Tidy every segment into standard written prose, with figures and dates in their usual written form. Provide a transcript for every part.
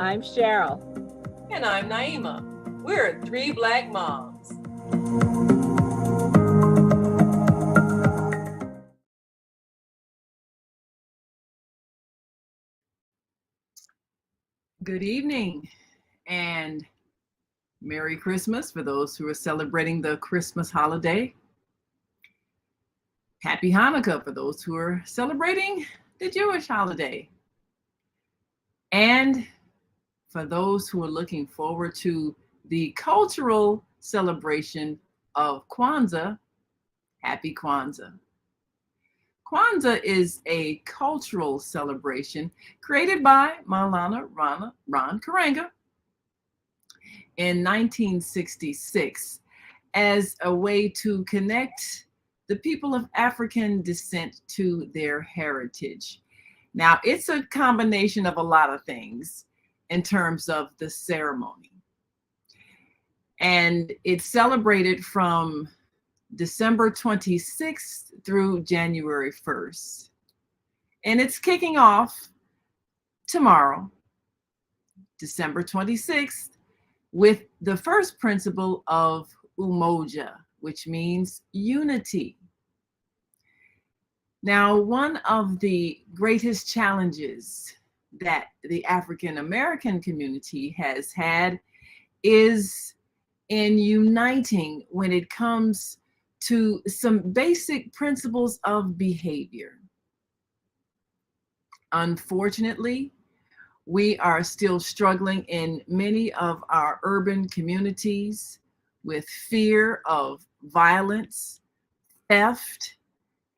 I'm Cheryl. And I'm Naima. We're three Black moms. Good evening and Merry Christmas for those who are celebrating the Christmas holiday. Happy Hanukkah for those who are celebrating the Jewish holiday. And for those who are looking forward to the cultural celebration of Kwanzaa, Happy Kwanzaa. Kwanzaa is a cultural celebration created by Maulana Ron Karenga in 1966 as a way to connect the people of African descent to their heritage. Now, it's a combination of a lot of things in terms of the ceremony. And it's celebrated from December 26th through January 1st. And it's kicking off tomorrow, December 26th, with the first principle of umoja, which means unity. Now, one of the greatest challenges that the African American community has had is in uniting when it comes to some basic principles of behavior. Unfortunately, we are still struggling in many of our urban communities with fear of violence, theft,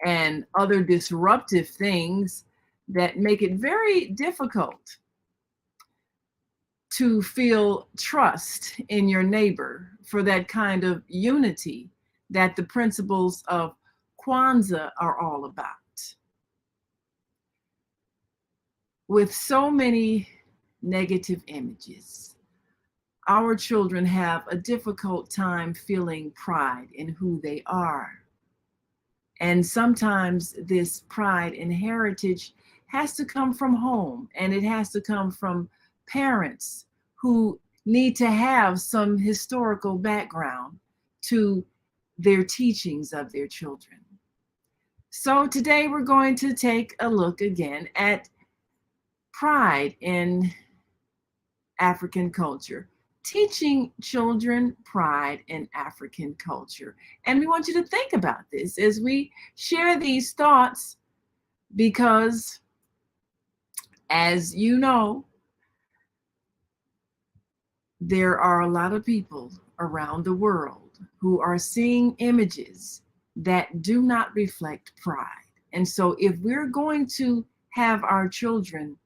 and other disruptive things that make it very difficult to feel trust in your neighbor for that kind of unity that the principles of Kwanzaa are all about. With so many negative images, our children have a difficult time feeling pride in who they are. And sometimes this pride and heritage has to come from home, and it has to come from parents who need to have some historical background to their teachings of their children. So today we're going to take a look again at pride in African culture, teaching children pride in African culture. And we want you to think about this as we share these thoughts, because as you know, there are a lot of people around the world who are seeing images that do not reflect pride. And so if we're going to have our children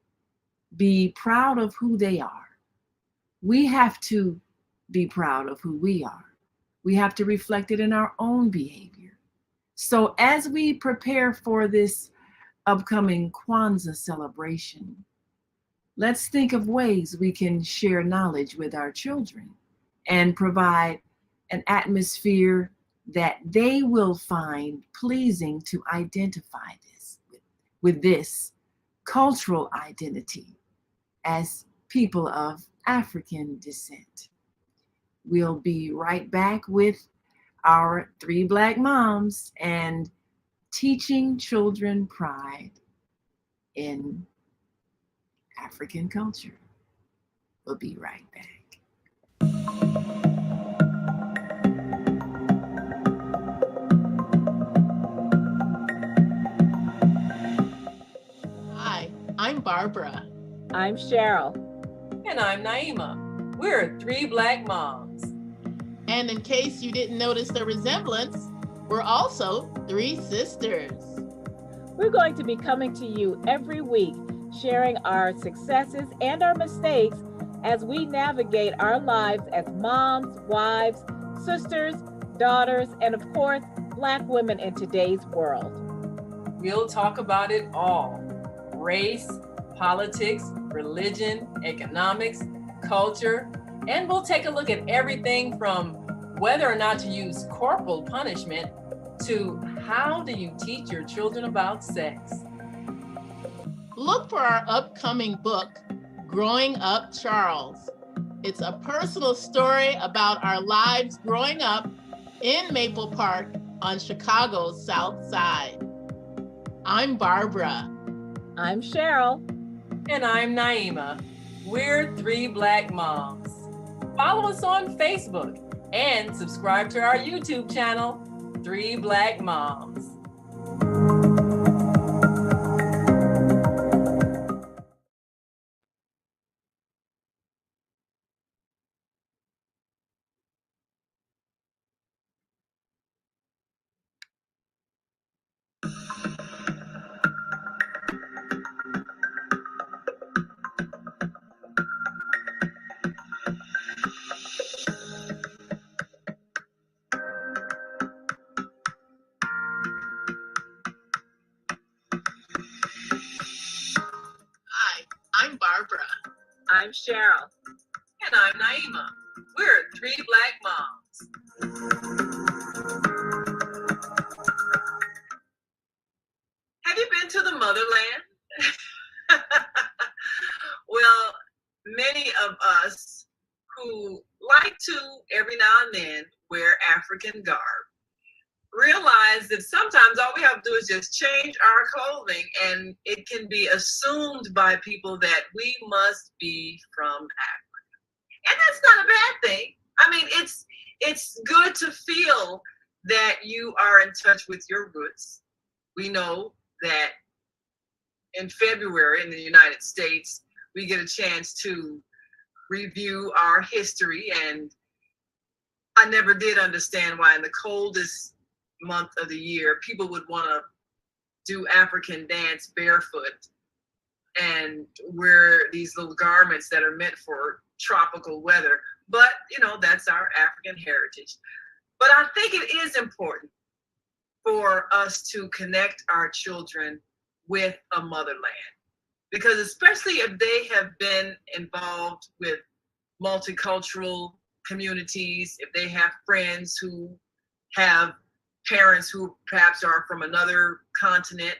be proud of who they are, we have to be proud of who we are. We have to reflect it in our own behavior. So as we prepare for this upcoming Kwanzaa celebration, let's think of ways we can share knowledge with our children and provide an atmosphere that they will find pleasing to identify with this cultural identity as people of African descent. We'll be right back with our three Black moms and teaching children pride in African culture. We'll be right back. Hi, I'm Barbara. I'm Cheryl. And I'm Naima. We're three Black moms. And in case you didn't notice the resemblance, we're also three sisters. We're going to be coming to you every week, sharing our successes and our mistakes as we navigate our lives as moms, wives, sisters, daughters, and of course, Black women in today's world. We'll talk about it all: race, politics, religion, economics, culture, and we'll take a look at everything from whether or not to use corporal punishment to how do you teach your children about sex. Look for our upcoming book, Growing Up Charles. It's a personal story about our lives growing up in Maple Park on Chicago's South Side. I'm Barbara. I'm Cheryl. And I'm Naima. We're three Black moms. Follow us on Facebook and subscribe to our YouTube channel, Three Black Moms. Hi, I'm Barbara. I'm Cheryl. And I'm Naima. We're three Black moms. Have you been to the motherland? Well, many of us who like to every now and then wear African garb realize that sometimes all we have to do is just change our clothing and it can be assumed by people that we must be from Africa. And that's not a bad thing. I mean, it's good to feel that you are in touch with your roots. We know that in February in the United States, we get a chance to review our history. And I never did understand why in the coldest month of the year, people would want to do African dance barefoot and wear these little garments that are meant for tropical weather. But, that's our African heritage. But I think it is important for us to connect our children with a motherland. Because especially if they have been involved with multicultural communities, if they have friends who have parents who perhaps are from another continent,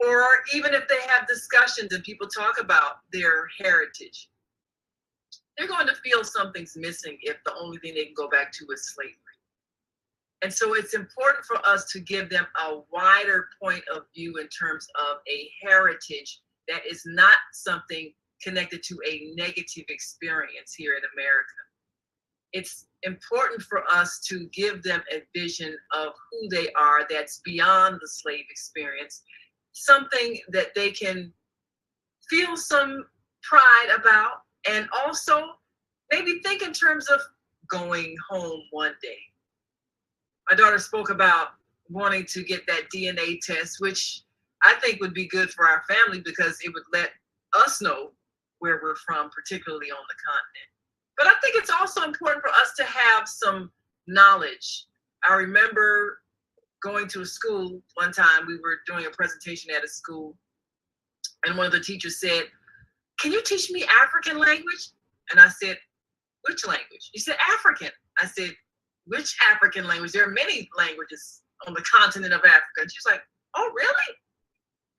or even if they have discussions and people talk about their heritage, they're going to feel something's missing if the only thing they can go back to is slavery. And so it's important for us to give them a wider point of view in terms of a heritage that is not something connected to a negative experience here in America. It's important for us to give them a vision of who they are that's beyond the slave experience, something that they can feel some pride about, and also maybe think in terms of going home one day. My daughter spoke about wanting to get that DNA test, which I think would be good for our family because it would let us know where we're from, particularly on the continent. But I think it's also important for us to have some knowledge. I remember going to a school one time, we were doing a presentation at a school, and one of the teachers said, "Can you teach me African language?" And I said, "Which language?" He said, "African." I said, "Which African language? There are many languages on the continent of Africa." And she's like, "Oh, really?"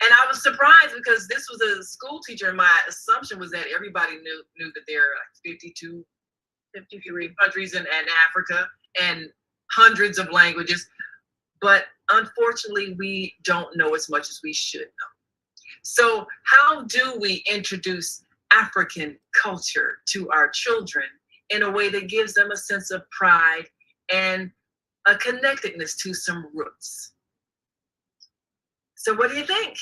And I was surprised because this was a school teacher, and my assumption was that everybody knew that there are like 53 countries in Africa and hundreds of languages. But unfortunately, we don't know as much as we should know. So how do we introduce African culture to our children in a way that gives them a sense of pride and a connectedness to some roots? So what do you think?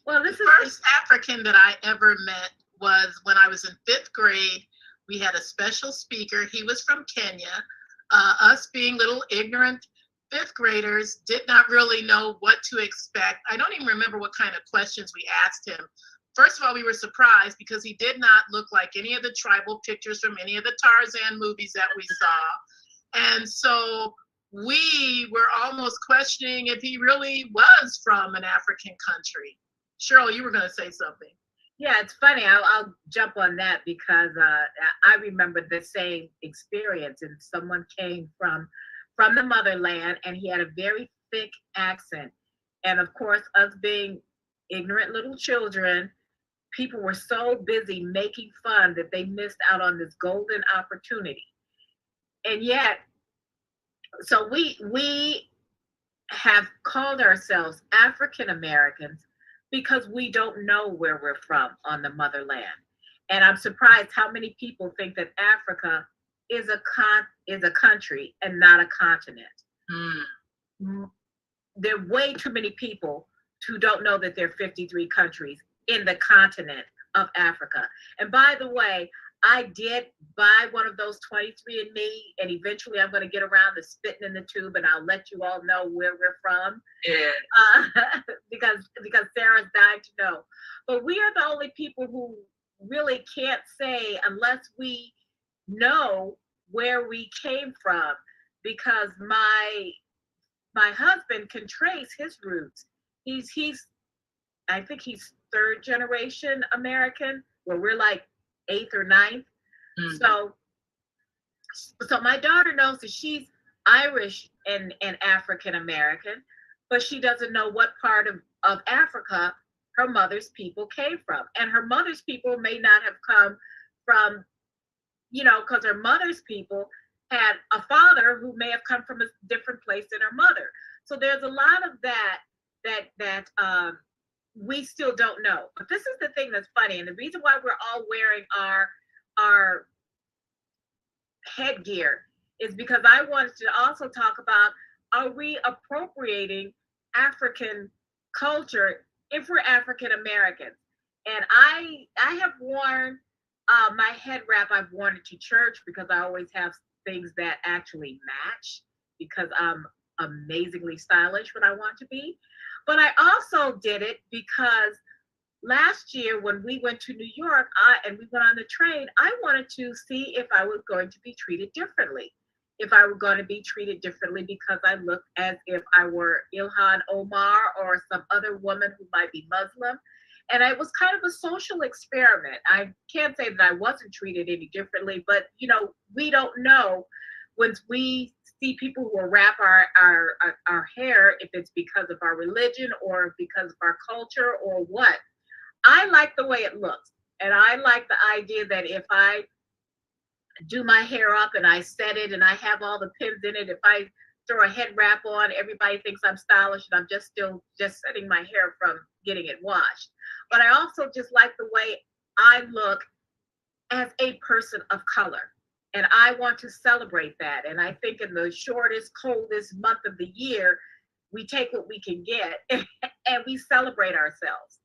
Well, the first African that I ever met was when I was in 5th grade. We had a special speaker. He was from Kenya. Us being little ignorant 5th graders did not really know what to expect. I don't even remember what kind of questions we asked him. First of all, we were surprised because he did not look like any of the tribal pictures from any of the Tarzan movies that we saw. And so we were almost questioning if he really was from an African country. Cheryl, you were going to say something. Yeah, it's funny. I'll jump on that because I remember the same experience. And someone came from the motherland, and he had a very thick accent. And of course, us being ignorant little children, people were so busy making fun that they missed out on this golden opportunity. And yet, so we have called ourselves African Americans because we don't know where we're from on the motherland. And I'm surprised how many people think that Africa is a country and not a continent. Mm. There are way too many people who don't know that there are 53 countries in the continent of Africa. And by the way, I did buy one of those 23andMe, and eventually I'm going to get around to spitting in the tube, and I'll let you all know where we're from. Yeah. Because Sarah's dying to know. But we are the only people who really can't say unless we know where we came from, because my husband can trace his roots. He's I think he's third generation American, where we're like eighth or ninth. Mm-hmm. So my daughter knows that she's Irish and African American, but she doesn't know what part of Africa her mother's people came from. And her mother's people may not have come from, because her mother's people had a father who may have come from a different place than her mother. So there's a lot of that we still don't know. But this is the thing that's funny, and the reason why we're all wearing our headgear is because I wanted to also talk about, are we appropriating African culture if we're African Americans? And I have worn my head wrap. I've worn it to church because I always have things that actually match, because I'm amazingly stylish when I want to be. But I also did it because last year when we went to New York and we went on the train, I wanted to see if I was going to be treated differently. If I were going to be treated differently because I looked as if I were Ilhan Omar or some other woman who might be Muslim. And it was kind of a social experiment. I can't say that I wasn't treated any differently, but we don't know when we see people who will wrap our hair, if it's because of our religion or because of our culture or what. I like the way it looks. And I like the idea that if I do my hair up and I set it and I have all the pins in it, if I throw a head wrap on, everybody thinks I'm stylish, and I'm just setting my hair from getting it washed. But I also just like the way I look as a person of color. And I want to celebrate that. And I think in the shortest, coldest month of the year, we take what we can get and we celebrate ourselves.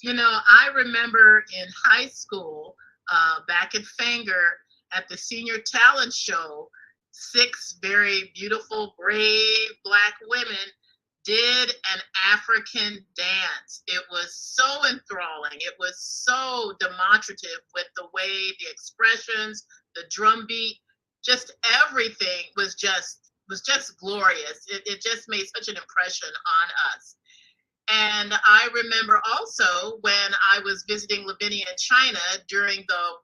I remember in high school, back at Fanger, at the senior talent show, 6 very beautiful, brave Black women did an African dance. It was so enthralling. It was so demonstrative with the way, the expressions, the drum beat, just everything was just glorious. It just made such an impression on us. And I remember also when I was visiting Lavinia in China during the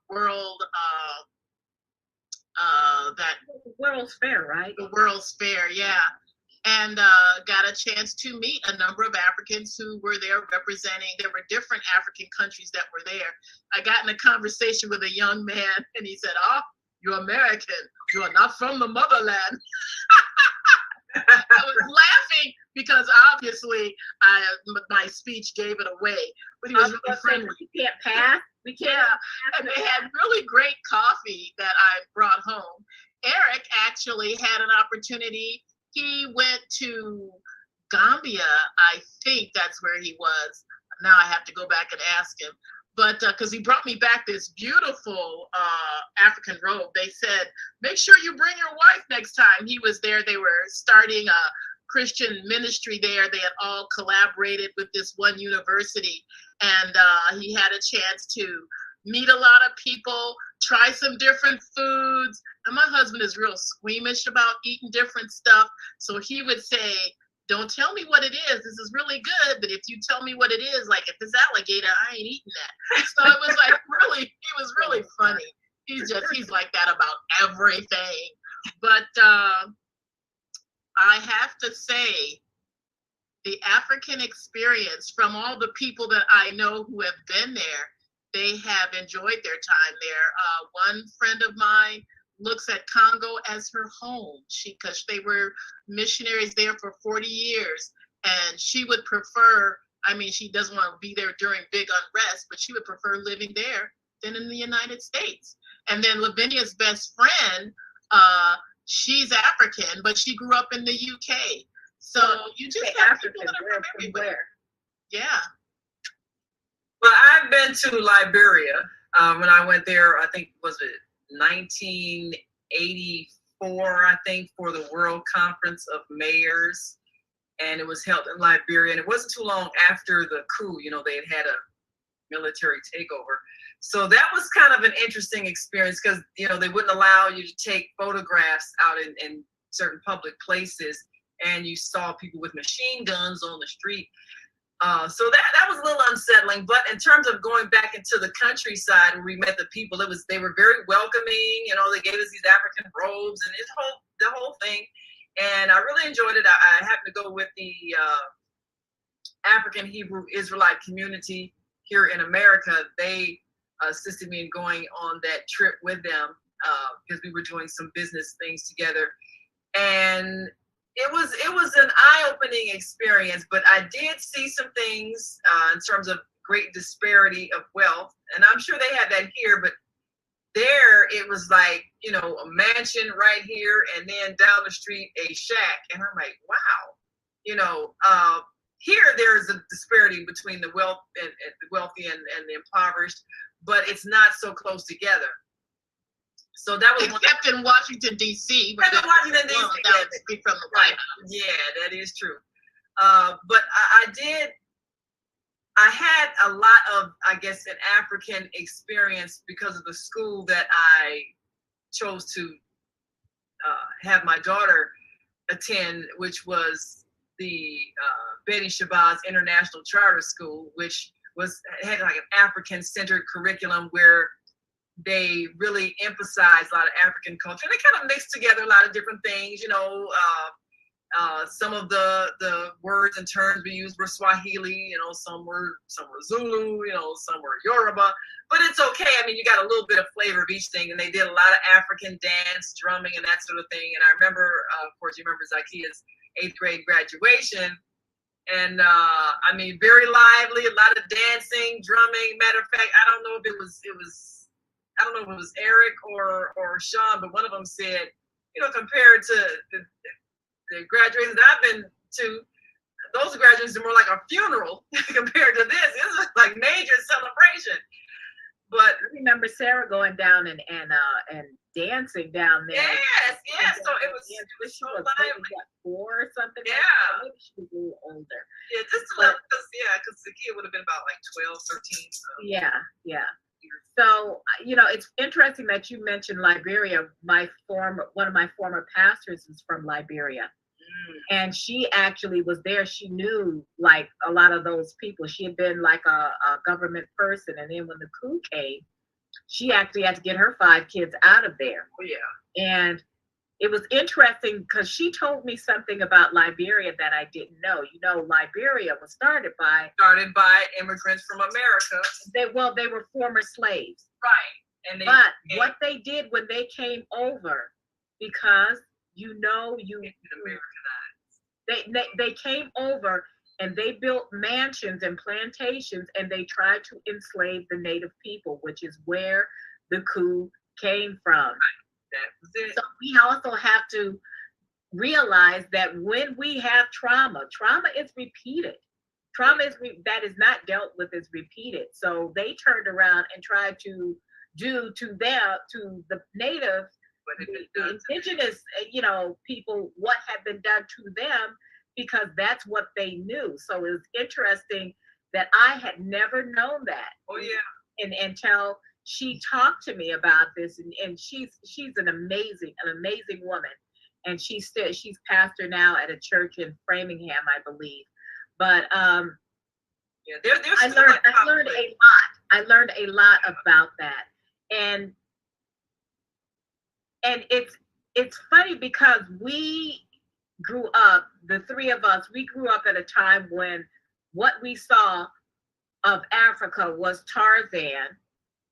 World's Fair, right? The World's Fair, yeah. And got a chance to meet a number of Africans who were there representing. There were different African countries that were there. I got in a conversation with a young man, and he said, "Oh, you're American. You are not from the motherland." I was laughing because obviously my speech gave it away. But he was really friendly. We can't pass. We can't. Yeah, and they had really great coffee that I brought home. Eric actually had an opportunity. He went to Gambia, I think that's where he was. Now I have to go back and ask him. But because he brought me back this beautiful African robe. They said, make sure you bring your wife next time. He was there. They were starting a Christian ministry there. They had all collaborated with this one university. And he had a chance to meet a lot of people, try some different foods. And my husband is real squeamish about eating different stuff. So he would say, don't tell me what it is. This is really good. But if you tell me what it is, like if it's alligator, I ain't eating that. So it was like he was really funny. He's like that about everything. But I have to say, the African experience from all the people that I know who have been there, they have enjoyed their time there. One friend of mine looks at Congo as her home, because they were missionaries there for 40 years. And she would prefer, I mean, she doesn't want to be there during big unrest, but she would prefer living there than in the United States. And then Lavinia's best friend, she's African, but she grew up in the UK. So you just have people that are from everywhere. Yeah. Well, I've been to Liberia. When I went there, I think, was it 1984, I think, for the World Conference of Mayors. And it was held in Liberia. And it wasn't too long after the coup, you know, they had a military takeover. So that was kind of an interesting experience, because, you know, they wouldn't allow you to take photographs out in certain public places. And you saw people with machine guns on the street. So that was a little unsettling. But in terms of going back into the countryside where we met the people, they were very welcoming. You know, they gave us these African robes and the whole thing. And I really enjoyed it. I happened to go with the African Hebrew Israelite community here in America. They assisted me in going on that trip with them, because we were doing some business things together. And it was an eye-opening experience, but I did see some things in terms of great disparity of wealth. And I'm sure they have that here, but there it was like, you know, a mansion right here, and then down the street a shack. And I'm like, wow, you know, here there's a disparity between the wealth and the wealthy and the impoverished, but it's not so close together. So that was except in Washington D.C. From the White House. Yeah, that is true. But I had a lot of, I guess, an African experience because of the school that I chose to have my daughter attend, which was the Betty Shabazz International Charter School, which had like an African-centered curriculum where they really emphasized a lot of African culture. They kind of mixed together a lot of different things, you know. Some of the words and terms we used were Swahili, you know, some were Zulu, you know, some were Yoruba, but it's okay. I mean, you got a little bit of flavor of each thing, and they did a lot of African dance, drumming, and that sort of thing. And I remember, of course, you remember Zakia's 8th grade graduation, and I mean, very lively, a lot of dancing, drumming. Matter of fact, I don't know if it was Eric or Sean, but one of them said, you know, compared to the graduations I've been to, those graduations are more like a funeral compared to this. This is like major celebration. But I remember Sarah going down and dancing down there. Yes. So it was so lively. 4 or something. Yeah. Maybe she was a little older. Yeah, just a little, because the kid would have been about like 12, 13. So. Yeah. So, you know, it's interesting that you mentioned Liberia. One of my former pastors is from Liberia. And she actually was there. She knew like a lot of those people. She had been like a government person. And then when the coup came, she actually had to get her 5 kids out of there. Oh, yeah. And it was interesting because she told me something about Liberia that I didn't know. You know, Liberia was started by immigrants from America. They were former slaves. Right. What they did when they came over, because they came over and they built mansions and plantations, and they tried to enslave the native people, which is where the coup came from. That was it. So we also have to realize that when we have trauma is repeated. That is not dealt with is repeated. So they turned around and tried to do to the native, the indigenous, you know, people, what had been done to them, because that's what they knew. So it was interesting that I had never known that. Oh yeah. And until she talked to me about this, and she's an amazing woman, and she's pastor now at a church in Framingham, I believe. But yeah, I learned a lot about that, and it's funny because we grew up, the three of us, we grew up at a time when what we saw of Africa was Tarzan,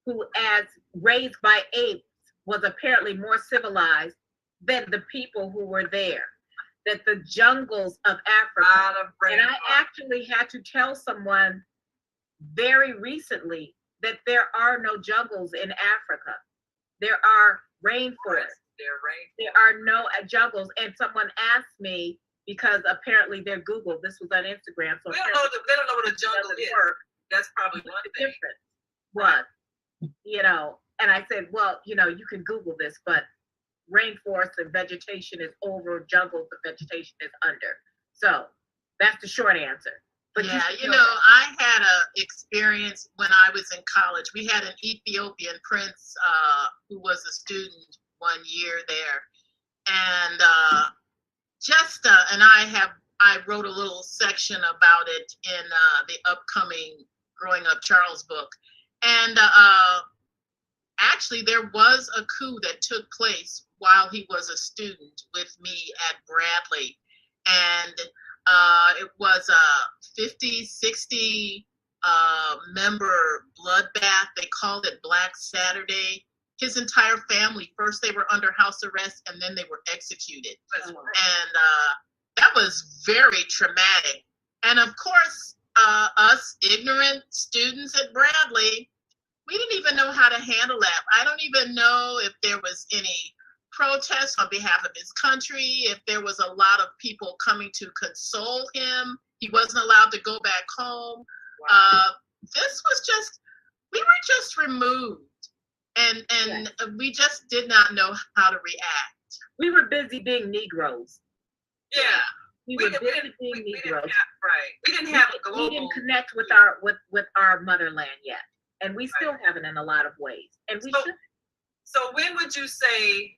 who, as raised by apes, was apparently more civilized than the people who were there. That the jungles of Africa, and I actually had to tell someone very recently that there are no jungles in Africa. There are rainforests. There are no jungles. And someone asked me, because apparently they're Google. This was on Instagram. So they don't know what a jungle is. Work. That's probably one thing. Different. What? And I said, well, you can Google this, but rainforest and vegetation is over, jungles the vegetation is under. So that's the short answer. But yeah, I had a experience when I was in college. We had an Ethiopian prince who was a student one year there, and I wrote a little section about it in the upcoming Growing Up Charles book, and actually there was a coup that took place while he was a student with me at Bradley, and it was a 50, 60 member bloodbath. They called it Black Saturday. His entire family, first they were under house arrest and then they were executed. And that was very traumatic. And of course, us ignorant students at Bradley, we didn't even know how to handle that. I don't even know if there was any protests on behalf of his country, if there was a lot of people coming to console him. He wasn't allowed to go back home. Wow. This was just, we were just removed. And yes. We just did not know how to react. We were busy being Negroes. Yeah. We were busy being Negroes. We didn't have a global. We didn't connect with our motherland yet. And we still haven't in a lot of ways. And we should. So when would you say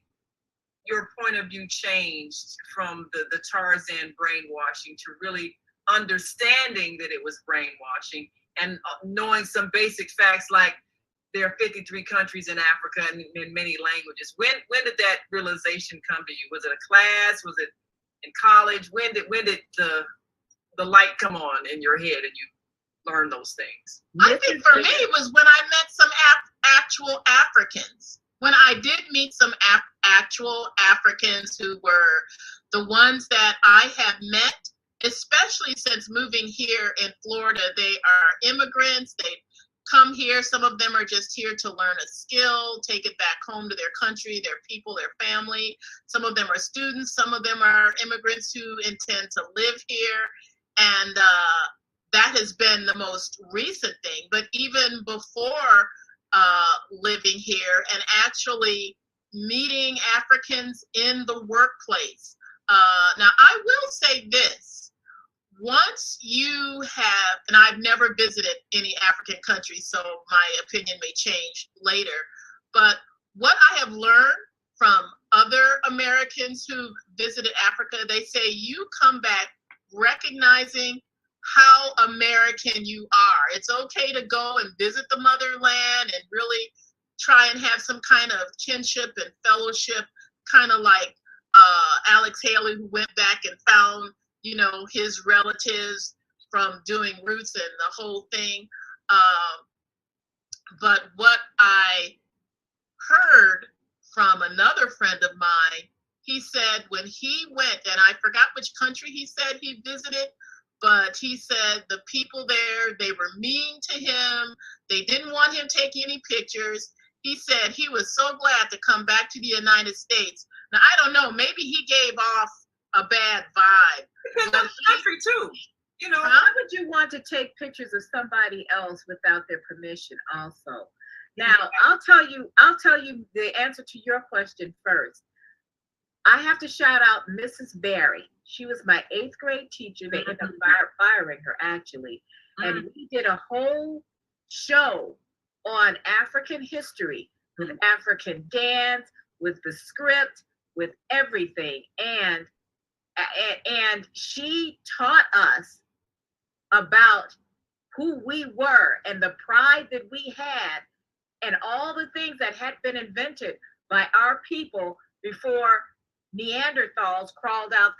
your point of view changed from the Tarzan brainwashing to really understanding that it was brainwashing and knowing some basic facts like there are 53 countries in Africa and in many languages? When did that realization come to you? Was it a class? Was it in college? When did the light come on in your head and you learned those things? I think for me it was when I met some actual Africans. When I did meet some actual Africans who were the ones that I have met, especially since moving here in Florida. They are immigrants. They come here. Some of them are just here to learn a skill, take it back home to their country, their people, their family. Some of them are students. Some of them are immigrants who intend to live here. And that has been the most recent thing. But even before living here and actually meeting Africans in the workplace. Now, I will say this. Once you have, and I've never visited any African country, so my opinion may change later, but what I have learned from other Americans who visited Africa, they say you come back recognizing how American you are. It's okay to go and visit the motherland and really try and have some kind of kinship and fellowship, kind of like Alex Haley, who went back and found, his relatives from doing roots and the whole thing. But what I heard from another friend of mine, he said when he went, and I forgot which country he said he visited, but he said the people there, they were mean to him. They didn't want him taking any pictures. He said he was so glad to come back to the United States. Now, I don't know, maybe he gave off a bad vibe. Depends on the country too. Why would you want to take pictures of somebody else without their permission also? Now, I'll tell you the answer to your question first. I have to shout out Mrs. Barry. She was my 8th grade teacher. They ended up firing her, actually. And we did a whole show on African history with African dance, with the script, with everything. And she taught us about who we were and the pride that we had and all the things that had been invented by our people before Neanderthals crawled out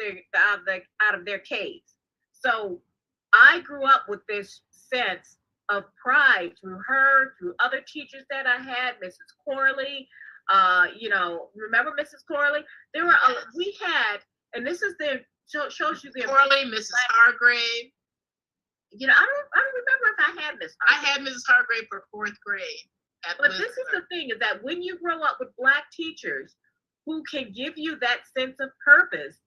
of their caves. So I grew up with this sense of pride through her, through other teachers that I had, Mrs. Corley. Remember Mrs. Corley? We had, and this is the shows you the Corley, Mrs. Hargrave. I don't remember if I had Miss Hargrave. I had Mrs. Hargrave for 4th grade. But this is the thing, is that when you grow up with Black teachers who can give you that sense of purpose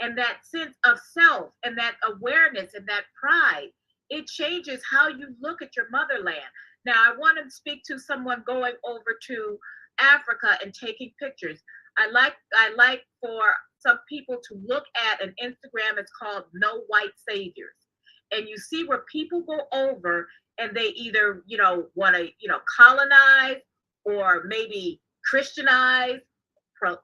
and that sense of self and that awareness and that pride, it changes how you look at your motherland. Now, I want to speak to someone going over to Africa and taking pictures. I like for some people to look at an Instagram. It's called No White Saviors. And you see where people go over and they either, want to, colonize or maybe Christianize, prophesy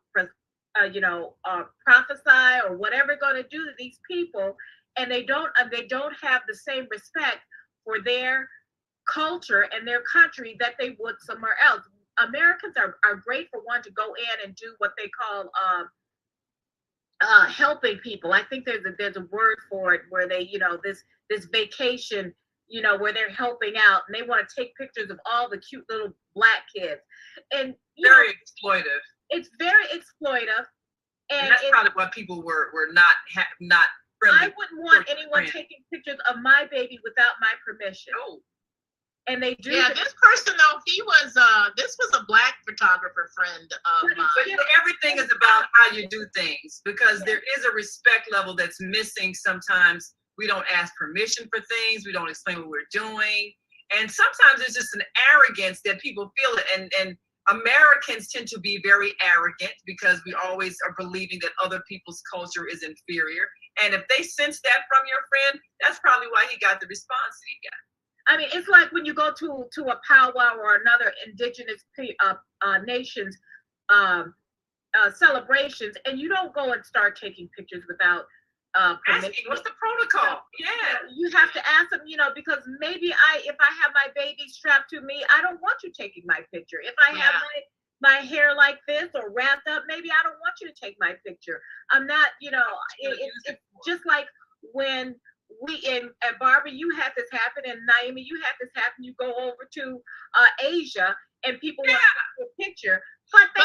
or whatever going to do to these people, and they don't have the same respect for their culture and their country that they would somewhere else. Americans are great for wanting to go in and do what they call helping people. I think there's a word for it where they, this vacation, where they're helping out and they want to take pictures of all the cute little Black kids. And very exploitive. It's very exploitive. And that's probably what people were not friendly. I wouldn't want anyone taking pictures of my baby without my permission. Oh. And they do. Yeah, this person though, this was a Black photographer friend of mine. But everything is about how you do things, because there is a respect level that's missing sometimes. We don't ask permission for things. We don't explain what we're doing. And sometimes it's just an arrogance that people feel it. And Americans tend to be very arrogant because we always are believing that other people's culture is inferior. And if they sense that from your friend, that's probably why he got the response that he got. I mean, it's like when you go to a powwow or another indigenous nations celebrations, and you don't go and start taking pictures without permission. Asking, what's the protocol? Yeah, you have to ask them, because maybe if I have my baby strapped to me, I don't want you taking my picture. If I have my hair like this or wrapped up, maybe I don't want you to take my picture. I'm not, it's just like when and Barbara, you had this happen, and Naomi, you had this happen. You go over to Asia, and people want to take a picture, but they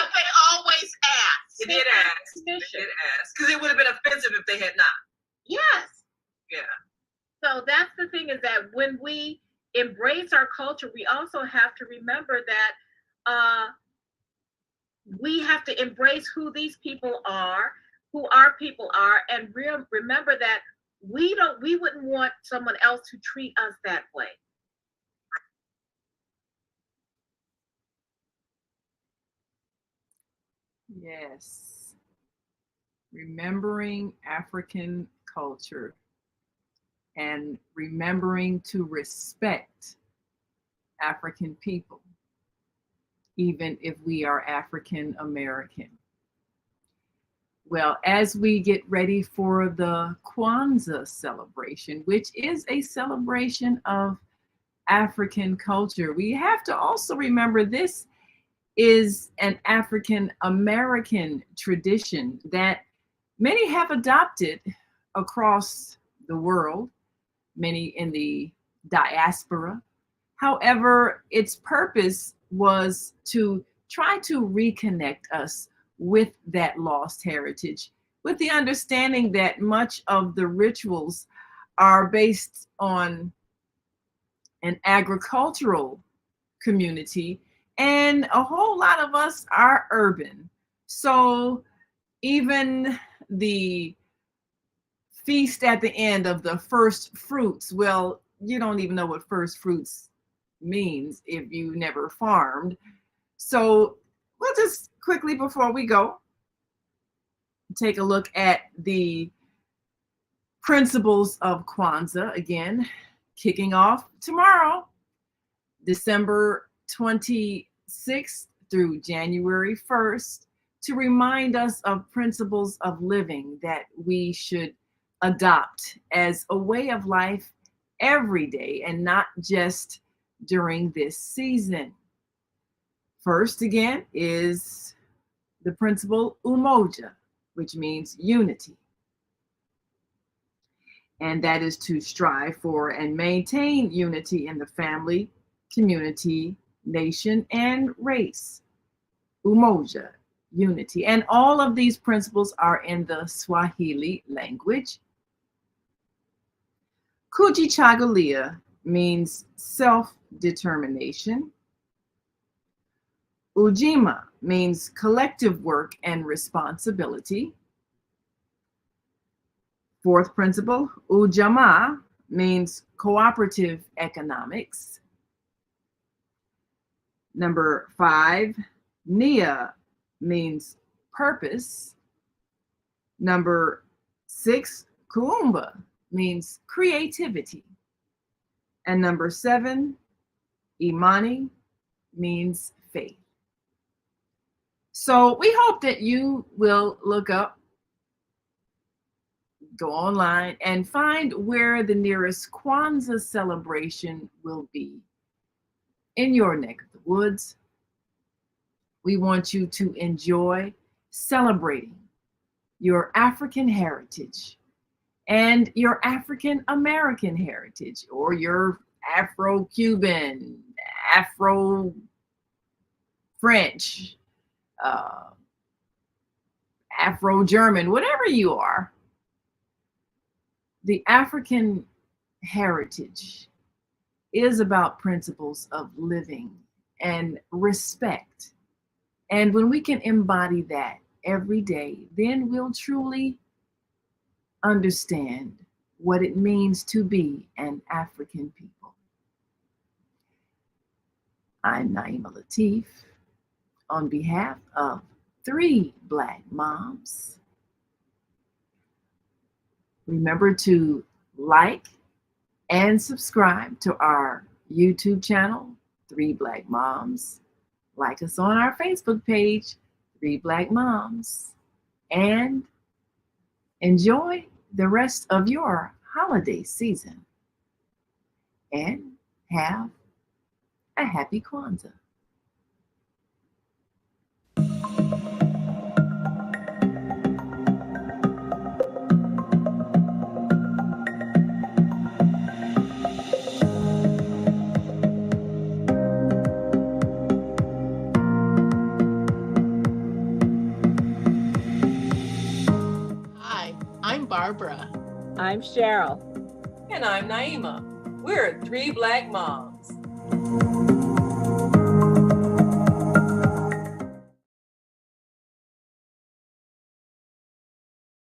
always ask. They did ask, because it would have been offensive if they had not. Yes. Yeah. So that's the thing, is that when we embrace our culture, we also have to remember that we have to embrace who these people are, who our people are, and remember that we wouldn't want someone else to treat us that way. Yes. Remembering African culture and remembering to respect African people, even if we are African American. Well, as we get ready for the Kwanzaa celebration, which is a celebration of African culture, we have to also remember this is an African American tradition that many have adopted across the world, many in the diaspora. However, its purpose was to try to reconnect us with that lost heritage, with the understanding that much of the rituals are based on an agricultural community, and a whole lot of us are urban. So even the feast at the end of the first fruits, well, you don't even know what first fruits means if you never farmed. So we'll just quickly, before we go, take a look at the principles of Kwanzaa, again, kicking off tomorrow, December 26th through January 1st, to remind us of principles of living that we should adopt as a way of life every day and not just during this season. First, again, is the principle umoja, which means unity. And that is to strive for and maintain unity in the family, community, nation, and race. Umoja, unity. And all of these principles are in the Swahili language. Kujichagulia means self-determination. Ujima means collective work and responsibility. Fourth principle, Ujamaa, means cooperative economics. Number 5, Nia means purpose. Number 6, Kuumba means creativity. And number 7, Imani means faith. So we hope that you will look up, go online, and find where the nearest Kwanzaa celebration will be in your neck of the woods. We want you to enjoy celebrating your African heritage and your African American heritage, or your Afro-Cuban, Afro-French, Afro-German, whatever you are. The African heritage is about principles of living and respect. And when we can embody that every day, then we'll truly understand what it means to be an African people. I'm Naima Latif, on behalf of 3 Black Moms. Remember to like and subscribe to our YouTube channel, 3 Black Moms. Like us on our Facebook page, 3 Black Moms. And enjoy the rest of your holiday season. And have a happy Kwanzaa. I'm Barbara. I'm Cheryl. And I'm Naima. We're 3 Black Moms.